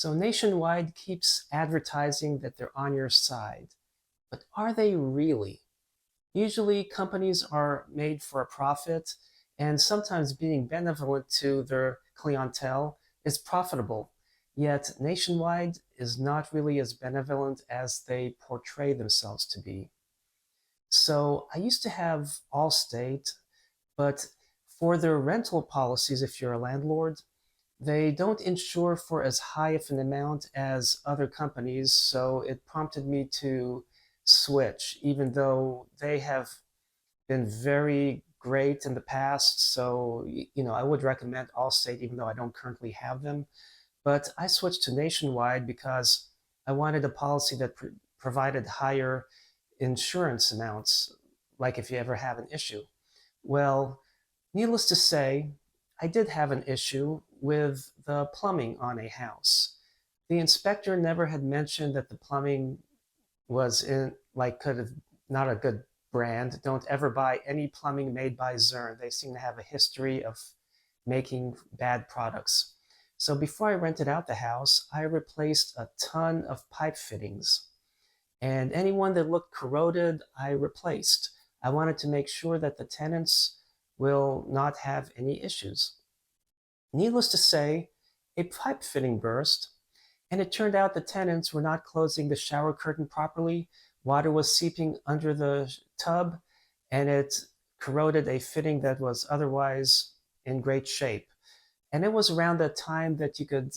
So Nationwide keeps advertising that they're on your side, but are they really? Usually companies are made for a profit, and sometimes being benevolent to their clientele is profitable. Yet Nationwide is not really as benevolent as they portray themselves to be. So I used to have Allstate, but for their rental policies, if you're a landlord, they don't insure for as high of an amount as other companies, so it prompted me to switch, even though they have been very great in the past. So, I would recommend Allstate, even though I don't currently have them. But I switched to Nationwide because I wanted a policy that provided higher insurance amounts, like if you ever have an issue. Well, needless to say, I did have an issue with the plumbing on a house. The inspector never had mentioned that the plumbing was could have not a good brand. Don't ever buy any plumbing made by Zurn. They seem to have a history of making bad products. So before I rented out the house, I replaced a ton of pipe fittings. And anyone that looked corroded, I replaced. I wanted to make sure that the tenants will not have any issues. Needless to say, a pipe fitting burst, and it turned out the tenants were not closing the shower curtain properly. Water was seeping under the tub, and it corroded a fitting that was otherwise in great shape. And it was around that time that you could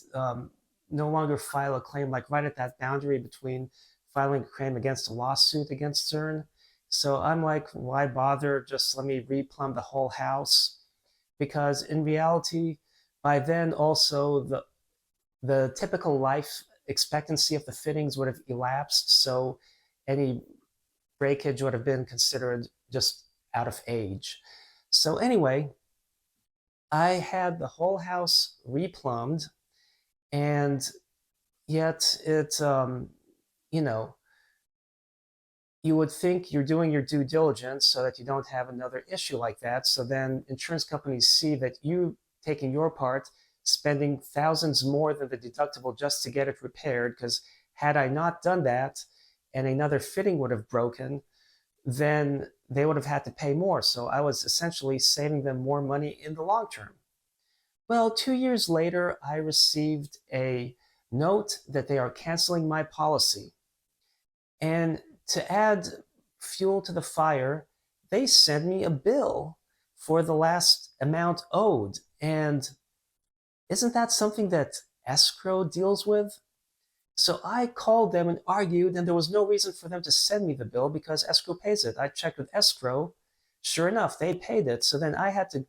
no longer file a claim, like right at that boundary between filing a claim against a lawsuit against Zurn. So I'm like, why bother? Just let me replumb the whole house. Because in reality, by then also the typical life expectancy of the fittings would have elapsed. So any breakage would have been considered just out of age. So anyway, I had the whole house replumbed, and yet you know, you would think you're doing your due diligence so that you don't have another issue like that. So then insurance companies see that you taking your part, spending thousands more than the deductible just to get it repaired, because had I not done that and another fitting would have broken, then they would have had to pay more. So I was essentially saving them more money in the long term. Well, 2 years later, I received a note that they are canceling my policy. And to add fuel to the fire, they sent me a bill for the last amount owed. And isn't that something that escrow deals with? So I called them and argued, and there was no reason for them to send me the bill because escrow pays it. I checked with escrow. Sure enough, they paid it. So then I had to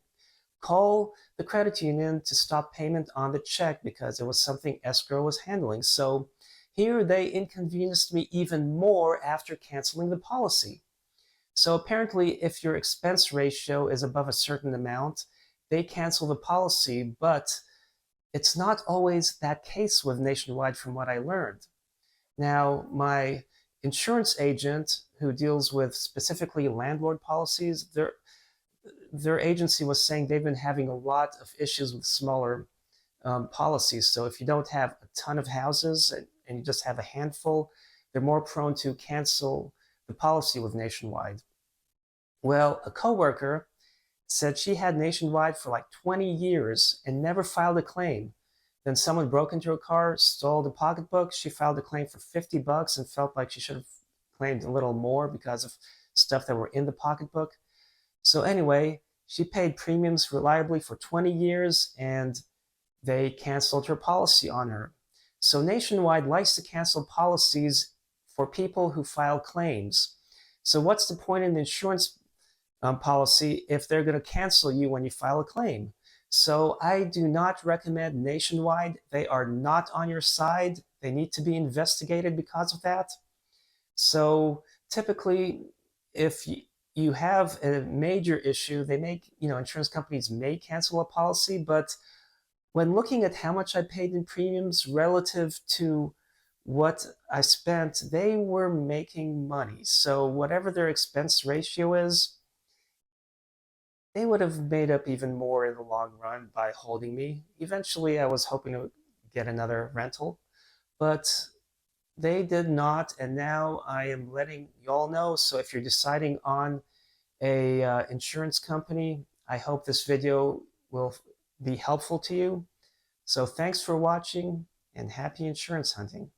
call the credit union to stop payment on the check because it was something escrow was handling. So here they inconvenienced me even more after canceling the policy. So apparently, if your expense ratio is above a certain amount, they cancel the policy, but it's not always that case with Nationwide from what I learned. Now, my insurance agent who deals with specifically landlord policies, their agency was saying they've been having a lot of issues with smaller policies. So if you don't have a ton of houses and you just have a handful, they're more prone to cancel the policy with Nationwide. Well, a coworker said she had Nationwide for like 20 years and never filed a claim. Then someone broke into her car, stole the pocketbook. She filed a claim for $50 and felt like she should have claimed a little more because of stuff that were in the pocketbook. So anyway, she paid premiums reliably for 20 years and they canceled her policy on her. So Nationwide likes to cancel policies for people who file claims. So what's the point in the insurance policy if they're going to cancel you when you file a claim? So I do not recommend Nationwide. They are not on your side. They need to be investigated because of that. So typically, if you have a major issue, they make, insurance companies may cancel a policy, but when looking at how much I paid in premiums relative to what I spent, they were making money. So whatever their expense ratio is, they would have made up even more in the long run by holding me. Eventually, I was hoping to get another rental. but they did not, and now I am letting y'all know. So if you're deciding on a insurance company, I hope this video will be helpful to you. So thanks for watching and happy insurance hunting.